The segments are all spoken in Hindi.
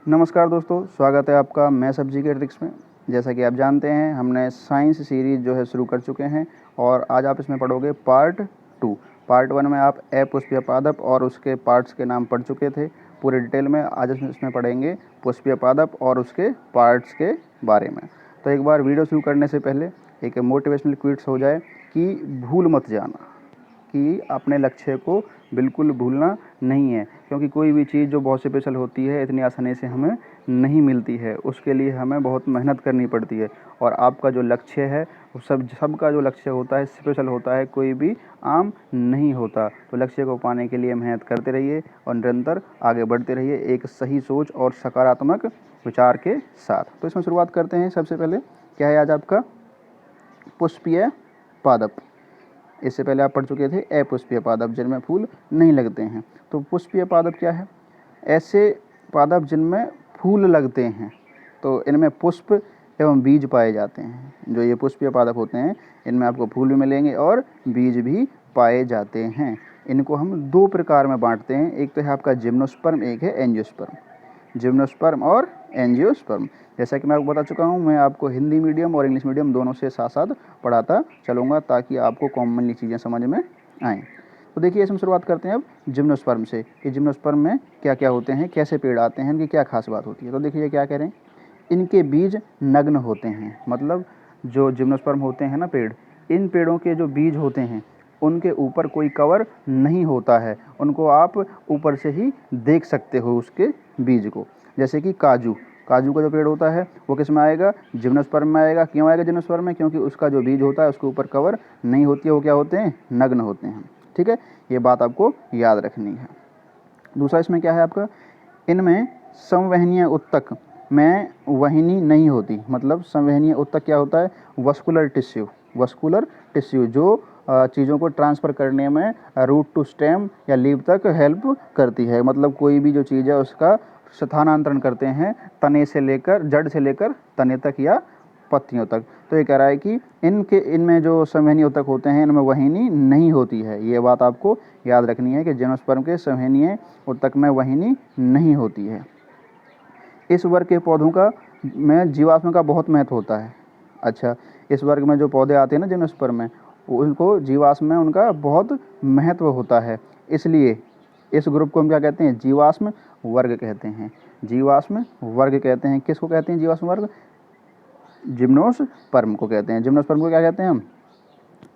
नमस्कार दोस्तों, स्वागत है आपका मैं सब्जी के ट्रिक्स में। जैसा कि आप जानते हैं, हमने साइंस सीरीज़ जो है शुरू कर चुके हैं और आज आप इसमें पढ़ोगे पार्ट 2। पार्ट 1 में आप अपुष्पीय पादप और उसके पार्ट्स के नाम पढ़ चुके थे पूरे डिटेल में। आज इसमें पढ़ेंगे पुष्पीय पादप और उसके पार्ट्स के बारे में। तो एक बार वीडियो शुरू करने से पहले एक मोटिवेशनल क्विट्स हो जाए कि भूल मत जाना कि अपने लक्ष्य को बिल्कुल भूलना नहीं है, क्योंकि कोई भी चीज़ जो बहुत स्पेशल होती है इतनी आसानी से हमें नहीं मिलती है। उसके लिए हमें बहुत मेहनत करनी पड़ती है और आपका जो लक्ष्य है वो सबका जो लक्ष्य होता है स्पेशल होता है, कोई भी आम नहीं होता। तो लक्ष्य को पाने के लिए मेहनत करते रहिए और निरंतर आगे बढ़ते रहिए एक सही सोच और सकारात्मक विचार के साथ। तो इसमें शुरुआत करते हैं। सबसे पहले क्या है आज आपका पुष्पीय पादप। इससे पहले आप पढ़ चुके थे अपुष्पीय पादप, जिनमें फूल नहीं लगते हैं। तो पुष्पीय पादप क्या है? ऐसे पादप जिनमें फूल लगते हैं। तो इनमें पुष्प एवं बीज पाए जाते हैं। जो ये पुष्पीय पादप होते हैं इनमें आपको फूल भी मिलेंगे और बीज भी पाए जाते हैं। इनको हम दो प्रकार में बांटते हैं, एक तो है आपका जिम्नोस्पर्म, एक है एंजियोस्पर्म। जिम्नोस्पर्म और एंजियोस्पर्म, जैसा कि मैं आपको बता चुका हूँ, मैं आपको हिंदी मीडियम और इंग्लिश मीडियम दोनों से साथ साथ पढ़ाता चलूँगा ताकि आपको कॉमनली चीज़ें समझ में आएँ। तो देखिए, इसमें शुरुआत करते हैं अब जिम्नोस्पर्म से कि जिम्नोस्पर्म में क्या क्या होते हैं, कैसे पेड़ आते हैं, इनकी क्या खास बात होती है। तो देखिए क्या कह रहे हैं, इनके बीज नग्न होते हैं। मतलब जो जिम्नोस्पर्म होते हैं ना पेड़, इन पेड़ों के जो बीज होते हैं उनके ऊपर कोई कवर नहीं होता है। उनको आप ऊपर से ही देख सकते हो उसके बीज को। जैसे कि काजू का जो पेड़ होता है वो किस में आएगा? जिम्नोस्पर्म में आएगा। क्यों आएगा जिम्नोस्पर्म में? क्योंकि उसका जो बीज होता है उसके ऊपर कवर नहीं होती है। वो क्या होते हैं? नग्न होते हैं। ठीक है, ये बात आपको याद रखनी है। दूसरा इसमें क्या है आपका, इनमें संवहनीय उत्तक में वहनी नहीं होती। मतलब संवहनीय उत्तक क्या होता है? वस्कुलर टिश्यू जो चीज़ों को ट्रांसफ़र करने में रूट टू स्टेम या लीव तक हेल्प करती है। मतलब कोई भी जो चीज़ है उसका स्थानांतरण करते हैं तने से लेकर, जड़ से लेकर तने तक या पत्तियों तक। तो ये कह रहा है कि इनमें जो संवहनीय उत्तक होते हैं इनमें वहनी नहीं होती है। ये बात आपको याद रखनी है कि जिम्नोस्पर्म के संवहनीय उत्तक में वहनी नहीं होती है। इस वर्ग के पौधों में जीवाश्म का बहुत महत्व होता है। अच्छा, इस वर्ग में जो पौधे आते हैं ना जिम्नोस्पर्म में, उनको जीवाश्म में उनका बहुत महत्व होता है। इसलिए इस ग्रुप को हम क्या कहते हैं? जीवाश्म वर्ग कहते हैं। जीवाश्म वर्ग कहते हैं। किसको कहते हैं जीवाश्म वर्ग? जिम्नोस्पर्म को कहते हैं। जिम्नोस्पर्म को क्या कहते हैं हम?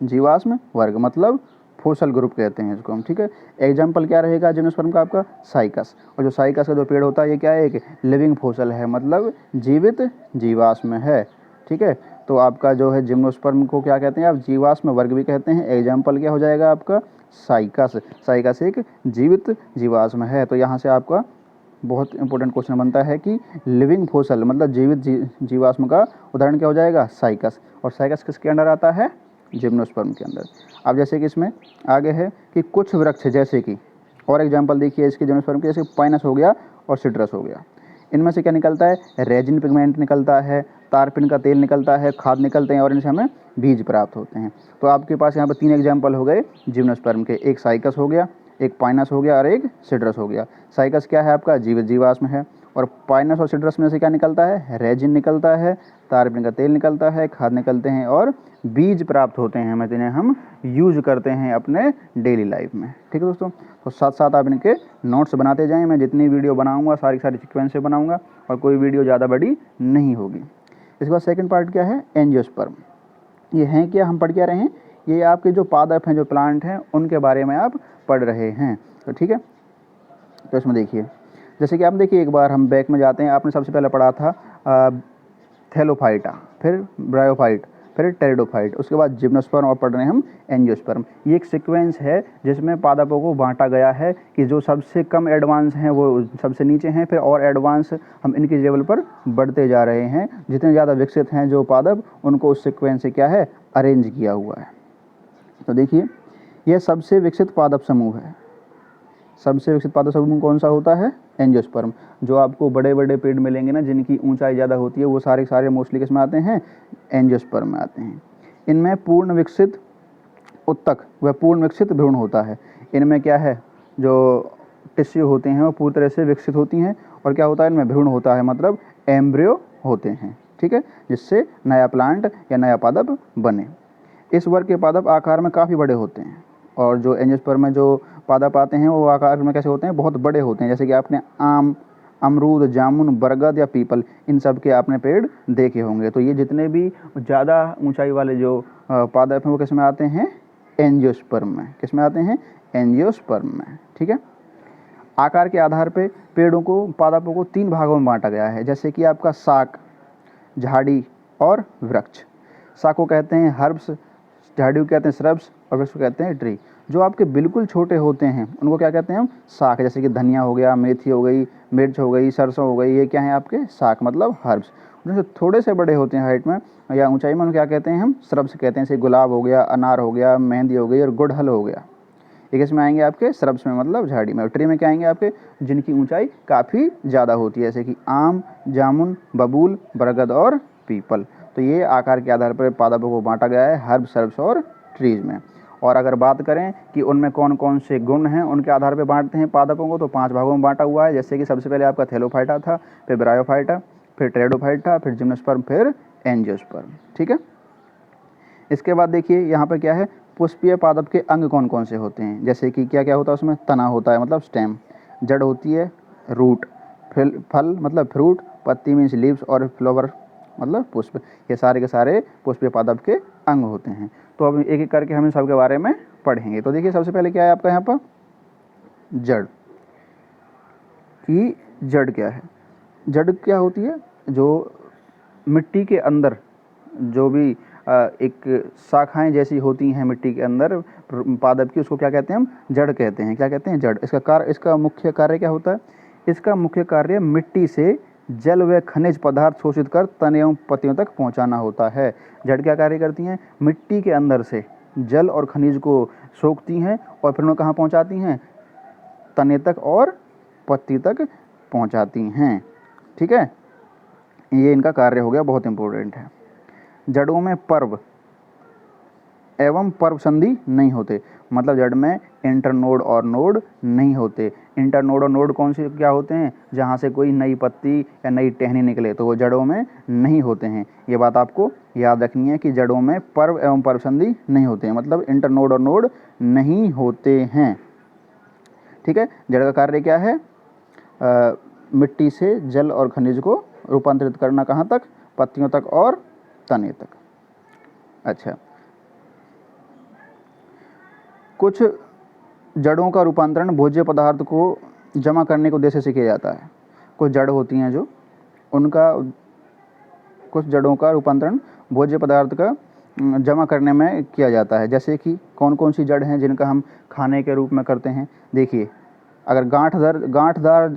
जीवाश्म वर्ग, मतलब फोसल ग्रुप कहते हैं इसको हम। ठीक है, एग्जाम्पल क्या रहेगा जिम्नोस्पर्म का? आपका साइकस। और जो साइकस का जो पेड़ होता है ये क्या है? एक लिविंग फोसल है, मतलब जीवित जीवाश्म है। ठीक है, तो आपका जो है जिम्नोस्पर्म को क्या कहते हैं? आप जीवाश्म वर्ग भी कहते हैं। एग्जाम्पल क्या हो जाएगा आपका? साइकस। साइकस एक जीवित जीवाश्म है। तो यहाँ से आपका बहुत इंपॉर्टेंट क्वेश्चन बनता है कि लिविंग फोसल मतलब जीवित जीवाश्म का उदाहरण क्या हो जाएगा? साइकस। और साइकस किसके अंडर आता है? जिम्नोस्पर्म के अंदर। अब जैसे कि इसमें आगे है कि कुछ वृक्ष, जैसे कि और एग्जांपल देखिए इसके जिम्नोस्पर्म के, जैसे पाइनस हो गया और सिट्रस हो गया। इनमें से क्या निकलता है? रेजिन पिगमेंट निकलता है, तारपिन का तेल निकलता है, खाद निकलते हैं और इनसे हमें बीज प्राप्त होते हैं। तो आपके पास यहाँ पर 3 एग्जाम्पल हो गए जिम्नोस्पर्म के। एक साइकस हो गया, एक पाइनस हो गया और एक सिट्रस हो गया। साइकस क्या है? आपका जीवित जीवाश्म है। और पाइनस और सिट्रस में से क्या निकलता है? रेजिन निकलता है, तारपिन का तेल निकलता है, खाद निकलते हैं और बीज प्राप्त होते हैं, मतलब जिन्हें हम यूज करते हैं अपने डेली लाइफ में। ठीक है दोस्तों, तो साथ साथ आप इनके नोट्स बनाते जाएं। मैं जितनी वीडियो बनाऊंगा सारी सीक्वेंस से बनाऊंगा और कोई वीडियो ज़्यादा बड़ी नहीं होगी। इसके बाद सेकंड पार्ट क्या है? एंजियोस्पर्म। ये हैं क्या? हम पढ़ क्या रहे हैं? ये आपके जो पादप हैं, जो प्लांट हैं, उनके बारे में आप पढ़ रहे हैं। तो ठीक है, तो इसमें देखिए, जैसे कि आप देखिए, एक बार हम बैक में जाते हैं। आपने सबसे पहले पढ़ा था थैलोफाइटा, फिर ब्रायोफाइट, फिर टेरिडोफाइट, उसके बाद जिम्नोस्पर्म और पढ़ रहे हैं हम एंजियोस्पर्म। ये एक सीक्वेंस है जिसमें पादपों को बांटा गया है कि जो सबसे कम एडवांस हैं वो सबसे नीचे हैं, फिर और एडवांस हम इनकी लेवल पर बढ़ते जा रहे हैं। जितने ज़्यादा विकसित हैं जो पादप, उनको उस सीक्वेंस से क्या है? अरेंज किया हुआ है। तो देखिए, यह सबसे विकसित पादप समूह है। सबसे विकसित पादप समूह कौन सा होता है? एंजियोस्पर्म। जो आपको बड़े बड़े पेड़ मिलेंगे ना जिनकी ऊंचाई ज़्यादा होती है, वो सारे मोस्टली किस में आते हैं? एंजियोस्पर्म में आते हैं। इनमें पूर्ण विकसित उत्तक व पूर्ण विकसित भ्रूण होता है। इनमें क्या है? जो टिश्यू होते हैं वो पूरी तरह से विकसित होती हैं और क्या होता है, इनमें भ्रूण होता है, मतलब एम्ब्रियो होते हैं, ठीक है, जिससे नया प्लांट या नया पादप बने। इस वर्ग के पादप आकार में काफ़ी बड़े होते हैं, और जो एंजियोस्पर्म में जो पादप आते हैं वो आकार में कैसे होते हैं, बहुत बड़े होते हैं। जैसे कि आपने आम, अमरूद, जामुन, बरगद या पीपल, इन सब के आपने पेड़ देखे होंगे। तो ये जितने भी ज़्यादा ऊंचाई वाले जो पादप हैं वो किस में आते हैं, एंजियोस्पर्म में। किस में आते हैं, एंजियोस्पर्म में, ठीक है। आकार के आधार पे पेड़ों को, पादपों को 3 भागों में बांटा गया है, जैसे कि आपका शाक, झाड़ी और वृक्ष। शाक को कहते हैं हर्ब्स, झाड़ी को कहते हैं श्रब्स, और वृक्ष को कहते हैं ट्री। जो आपके बिल्कुल छोटे होते हैं उनको क्या कहते हैं हम, शाक। जैसे कि धनिया हो गया, मेथी हो गई, मिर्च हो गई, सरसों हो गई, ये क्या है आपके शाक, मतलब हर्ब्स। जैसे थोड़े से बड़े होते हैं हाइट में या ऊंचाई में, उनको क्या कहते हैं हम, श्रब्स कहते हैं। जैसे गुलाब हो गया, अनार हो गया, मेहंदी हो गई और गुड़हल हो गया, ये किसमें आएंगे आपके, श्रब्स में, मतलब झाड़ी में। और ट्री में क्या आएंगे आपके, जिनकी ऊंचाई काफ़ी ज़्यादा होती है, जैसे कि आम, जामुन, बबूल, बरगद और पीपल। तो ये आकार के आधार पर पादपों को बांटा गया है हर्ब, श्रब्स और ट्रीज में। और अगर बात करें कि उनमें कौन कौन से गुण हैं, उनके आधार पर बांटते हैं पादपों को, तो 5 भागों में बांटा हुआ है। जैसे कि सबसे पहले आपका थैलोफाइटा था, फिर ब्रायोफाइटा, फिर ट्रेडोफाइटा, फिर जिम्नोस्पर्म, फिर एंजियोस्पर्म, ठीक है। इसके बाद देखिए यहाँ पर क्या है, पुष्पीय पादप के अंग कौन कौन से होते हैं। जैसे कि क्या क्या होता है उसमें, तना होता है मतलब स्टेम, जड़ होती है, रूट, फल मतलब फ्रूट, पत्ती मीन्स लीव्स, और फ्लावर मतलब पुष्प। ये सारे के सारे पुष्पीय पादप के अंग होते हैं। तो अब एक एक करके हम इन सब के बारे में पढ़ेंगे। तो देखिए सबसे पहले क्या है आपका यहाँ पर, जड़। कि जड़ क्या है, जड़ क्या होती है, जो मिट्टी के अंदर जो भी एक शाखाएं जैसी होती हैं मिट्टी के अंदर पादप की, उसको क्या कहते हैं हम, जड़ कहते हैं। क्या कहते हैं, जड़। इसका मुख्य कार्य क्या होता है, इसका मुख्य कार्य मिट्टी से जल व खनिज पदार्थ शोषित कर तने एवं पत्तियों तक पहुंचाना होता है। जड़ क्या कार्य करती हैं, मिट्टी के अंदर से जल और खनिज को सोखती हैं और फिर उन्हें कहाँ पहुँचाती हैं, तने तक और पत्ती तक पहुँचाती हैं, ठीक है। ये इनका कार्य हो गया, बहुत इंपॉर्टेंट है। जड़ों में पर्व एवं पर्व संधि नहीं होते, मतलब जड़ में इंटरनोड और नोड नहीं होते। इंटरनोड और नोड कौन से क्या होते हैं, जहाँ से कोई नई पत्ती या नई टहनी निकले, तो वो जड़ों में नहीं होते हैं। ये बात आपको याद रखनी है कि जड़ों में पर्व एवं पर्व संधि नहीं होते हैं, मतलब इंटरनोड और नोड नहीं होते हैं, ठीक है। जड़ का कार्य क्या है, मिट्टी से जल और खनिज को रूपांतरित करना, कहाँ तक, पत्तियों तक और तने तक। अच्छा, कुछ जड़ों का रूपांतरण भोज्य पदार्थ को जमा करने के उद्देश्य से किया जाता है। कुछ जड़ होती हैं जो, उनका, कुछ जड़ों का रूपांतरण भोज्य पदार्थ का जमा करने में किया जाता है। जैसे कि कौन कौन सी जड़ हैं जिनका हम खाने के रूप में करते हैं। देखिए अगर गांठदार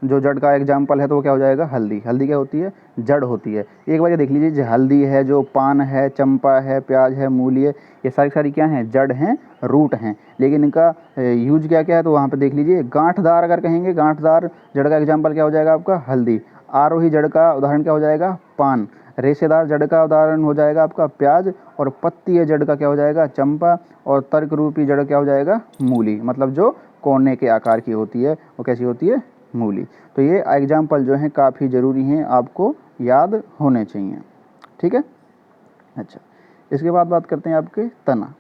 जो जड़ का एग्जाम्पल है तो वो क्या हो जाएगा, हल्दी। हल्दी क्या होती है, जड़ होती है। एक बार ये देख लीजिए, जो हल्दी है, जो पान है, चंपा है, प्याज है, मूली है, ये सारी क्या हैं, जड़ हैं, रूट हैं। लेकिन इनका यूज क्या क्या है, तो वहाँ पे देख लीजिए, गांठदार अगर कहेंगे, गांठदार जड़ का एग्जाम्पल क्या हो जाएगा आपका, हल्दी। आरोही जड़ का उदाहरण क्या हो जाएगा, पान। रेशेदार जड़ का उदाहरण हो जाएगा आपका प्याज। और पत्ती जड़ का क्या हो जाएगा, चंपा। और तर्क रूपी जड़ क्या हो जाएगा, मूली। मतलब जो कोने के आकार की होती है वो कैसी होती है, मूली। तो ये एग्जाम्पल जो हैं काफ़ी ज़रूरी हैं, आपको याद होने चाहिए, ठीक है। अच्छा, इसके बाद बात करते हैं आपके तना।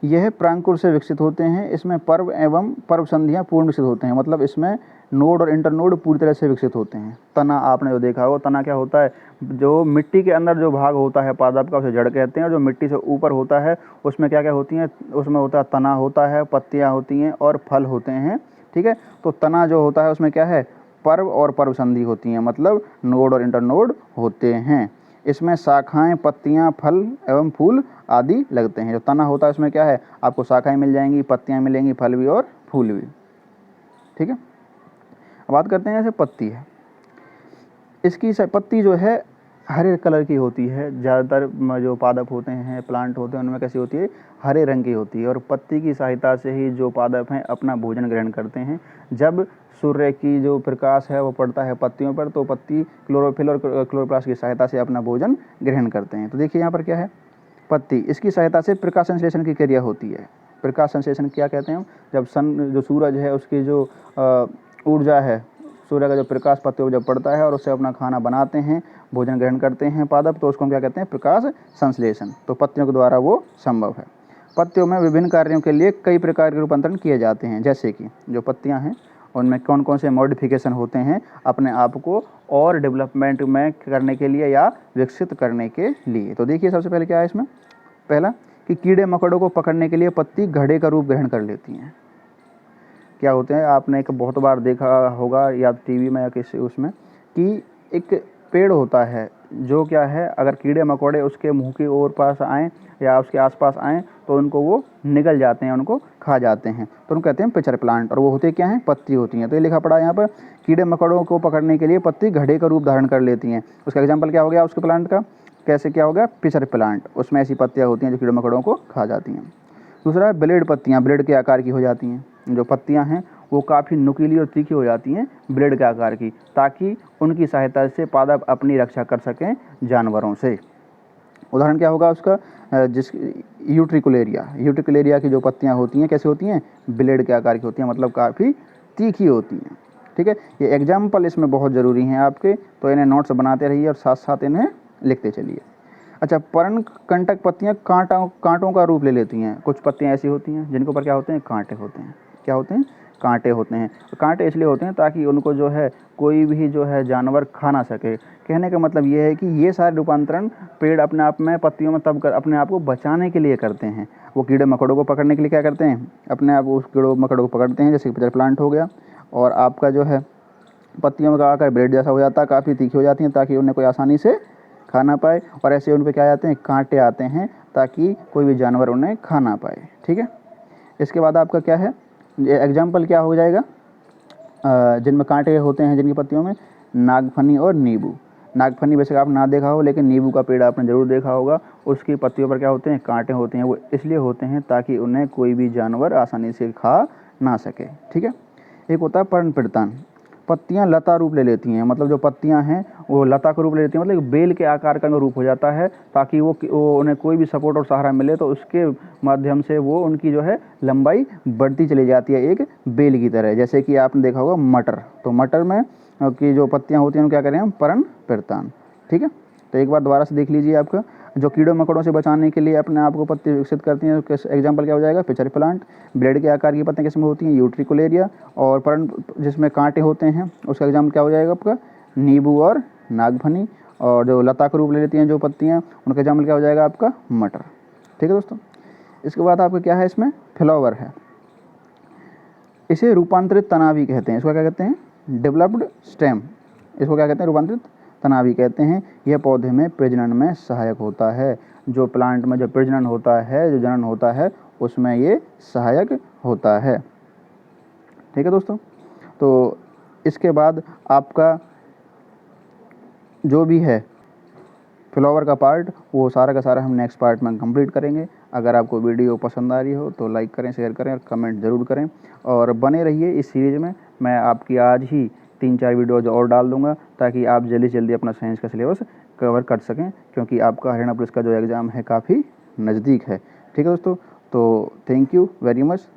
यह प्रांकुर से विकसित होते हैं। इसमें पर्व एवं पर्व संधियाँ पूर्ण विकसित होते हैं, मतलब इसमें नोड और इंटरनोड पूरी तरह से विकसित होते हैं। तना आपने जो देखा हो, तना क्या होता है, जो मिट्टी के अंदर जो भाग होता है पादप का, उसे जड़ कहते हैं। और जो मिट्टी से ऊपर होता है उसमें क्या क्या होती हैं, उसमें होता है तना होता है, पत्तियाँ होती हैं और फल होते हैं, ठीक है। तो तना जो होता है उसमें क्या है, पर्व और पर्व संधि होती हैं, मतलब नोड और इंटरनोड होते हैं। इसमें शाखाएं, पत्तियां, फल एवं फूल आदि लगते हैं। जो तना होता है उसमें क्या है, आपको शाखाएं मिल जाएंगी, पत्तियां मिलेंगी, फल भी और फूल भी, ठीक है। अब बात करते हैं जैसे पत्ती है। इसकी पत्ती जो है हरे कलर की होती है। ज़्यादातर जो पादप होते हैं, प्लांट होते हैं, उनमें कैसी होती है, हरे रंग की होती है। और पत्ती की सहायता से ही जो पादप हैं अपना भोजन ग्रहण करते हैं। जब सूर्य की जो प्रकाश है वो पड़ता है पत्तियों पर, तो पत्ती क्लोरोफिल और क्लोरोप्लास्ट की सहायता से अपना भोजन ग्रहण करते हैं। तो देखिए यहाँ पर क्या है, पत्ती, इसकी सहायता से प्रकाश संश्लेषण की क्रिया होती है। प्रकाश संश्लेषण क्या कहते हैं हम, जब जो सूरज है उसकी जो ऊर्जा है, सूर्य का जो प्रकाश पत्तियों पर जब पड़ता है और उससे अपना खाना बनाते हैं, भोजन ग्रहण करते हैं पादप, तो उसको हम क्या कहते हैं, प्रकाश संश्लेषण। तो पत्तियों के द्वारा वो संभव है। पत्तियों में विभिन्न कार्यों के लिए कई प्रकार के रूपांतरण किए जाते हैं, जैसे कि जो पत्तियां हैं उनमें कौन कौन से मॉडिफिकेशन होते हैं अपने आप को और डेवलपमेंट में करने के लिए या विकसित करने के लिए। तो देखिए सबसे पहले क्या है इसमें, पहला कि कीड़े मकोड़ों को पकड़ने के लिए पत्ती घड़े का रूप ग्रहण कर लेती हैं। क्या होते हैं, आपने एक बहुत बार देखा होगा या टीवी में या किसी उसमें, कि एक पेड़ होता है जो क्या है, अगर कीड़े मकोड़े उसके मुंह की ओर पास आएँ या उसके आसपास आएँ तो उनको वो निगल जाते हैं, उनको खा जाते हैं, तो उनको कहते हैं पिचर प्लांट। और वो होते क्या हैं, पत्ती होती हैं। तो ये लिखा पड़ा है यहाँ पर, कीड़े मकोड़ों को पकड़ने के लिए पत्ती घड़े का रूप धारण कर लेती हैं। उसका एग्जाम्पल क्या हो गया उसके प्लांट का, कैसे क्या हो गया, पिचर प्लांट। उसमें ऐसी पत्तियाँ होती हैं जो कीड़े मकोड़ों को खा जाती हैं। दूसरा ब्लेड पत्तियाँ, ब्लेड के आकार की हो जाती हैं। जो पत्तियाँ हैं वो काफ़ी नुकीली और तीखी हो जाती हैं ब्लेड के आकार की, ताकि उनकी सहायता से पादप अपनी रक्षा कर सकें जानवरों से। उदाहरण क्या होगा उसका, जिस यूट्रिकुलेरिया की जो पत्तियाँ होती हैं कैसी होती हैं, ब्लेड के आकार की होती हैं, मतलब काफ़ी तीखी होती हैं। ठीक है, ये एग्जाम्पल इसमें बहुत ज़रूरी हैं आपके, तो इन्हें नोट्स बनाते रहिए और साथ साथ इन्हें लिखते चलिए। अच्छा, पर्णकंटक पत्तियाँ कांटों का रूप ले लेती हैं। कुछ पत्तियाँ ऐसी होती हैं जिनके ऊपर क्या होते हैं, कांटे होते हैं। क्या होते हैं, कांटे होते हैं। कांटे इसलिए होते हैं ताकि उनको जो है कोई भी जो है जानवर खा ना सके। कहने का मतलब ये है कि ये सारे रूपांतरण पेड़ अपने आप में पत्तियों में तब अपने आप को बचाने के लिए करते हैं। वो कीड़े मकोड़ों को पकड़ने के लिए क्या करते हैं, अपने आप उस कीड़ों मकोड़ों को पकड़ते हैं, जैसे पिचर प्लांट हो गया। और आपका जो है पत्तियों का आकर ब्लेड जैसा हो जाता है, काफ़ी तीखी हो जाती हैं ताकि उन्हें कोई आसानी से खा ना पाए। और ऐसे उन पर क्या आते हैं, कांटे आते हैं ताकि कोई भी जानवर उन्हें खा ना पाए। ठीक है, इसके बाद आपका क्या है, एग्जाम्पल क्या हो जाएगा, जिनमें कांटे होते हैं जिनकी पत्तियों में, नागफनी और नींबू। नागफनी वैसे आप ना देखा हो, लेकिन नींबू का पेड़ आपने ज़रूर देखा होगा। उसकी पत्तियों पर क्या होते हैं, कांटे होते हैं। वो इसलिए होते हैं ताकि उन्हें कोई भी जानवर आसानी से खा ना सके। ठीक है, एक होता है पर्णपिड़तान। पत्तियां लता रूप ले लेती हैं, मतलब जो पत्तियां हैं वो लता का रूप ले लेती हैं, मतलब बेल के आकार का रूप हो जाता है, ताकि वो उन्हें कोई भी सपोर्ट और सहारा मिले तो उसके माध्यम से वो उनकी जो है लंबाई बढ़ती चली जाती है, एक बेल की तरह। जैसे कि आपने देखा होगा मटर, तो मटर में की जो पत्तियां होती हैं उनको क्या करें हम, पर्णपिड़तान। ठीक है, तो एक बार दोबारा से देख लीजिए। आपका जो कीड़ों मकोड़ों से बचाने के लिए अपने आप को पत्ती विकसित करती हैं, एग्जाम्पल क्या हो जाएगा, पिचर प्लांट। ब्लेड के आकार की पत्तियां किसमें होती हैं, यूट्रिकुलेरिया। और पर्ण जिसमें कांटे होते हैं उसका एग्जाम्पल क्या हो जाएगा आपका, नींबू और नागफनी। और जो लता का रूप ले लेती हैं जो पत्तियाँ, उनका एग्जाम्पल क्या हो जाएगा आपका, मटर। ठीक है दोस्तों, इसके बाद आपका क्या है, इसमें फ्लावर है। इसे रूपांतरित तनावी कहते हैं। इसको क्या कहते हैं, डेवलप्ड स्टेम। इसको क्या कहते हैं, रूपांतरित तनावी कहते हैं। यह पौधे में प्रजनन में सहायक होता है। जो प्लांट में जो प्रजनन होता है, जो जनन होता है, उसमें ये सहायक होता है। ठीक है दोस्तों, तो इसके बाद आपका जो भी है फ्लावर का पार्ट, वो सारा का सारा हम नेक्स्ट पार्ट में कंप्लीट करेंगे। अगर आपको वीडियो पसंद आ रही हो तो लाइक करें, शेयर करें और कमेंट ज़रूर करें। और बने रहिए इस सीरीज़ में। मैं आपकी आज ही 3-4 वीडियोज़ और डाल दूंगा ताकि आप जल्दी से जल्दी अपना साइंस का सिलेबस कवर कर सकें, क्योंकि आपका हरियाणा पुलिस का जो एग्ज़ाम है काफ़ी नज़दीक है। ठीक है दोस्तों, तो थैंक यू वेरी मच।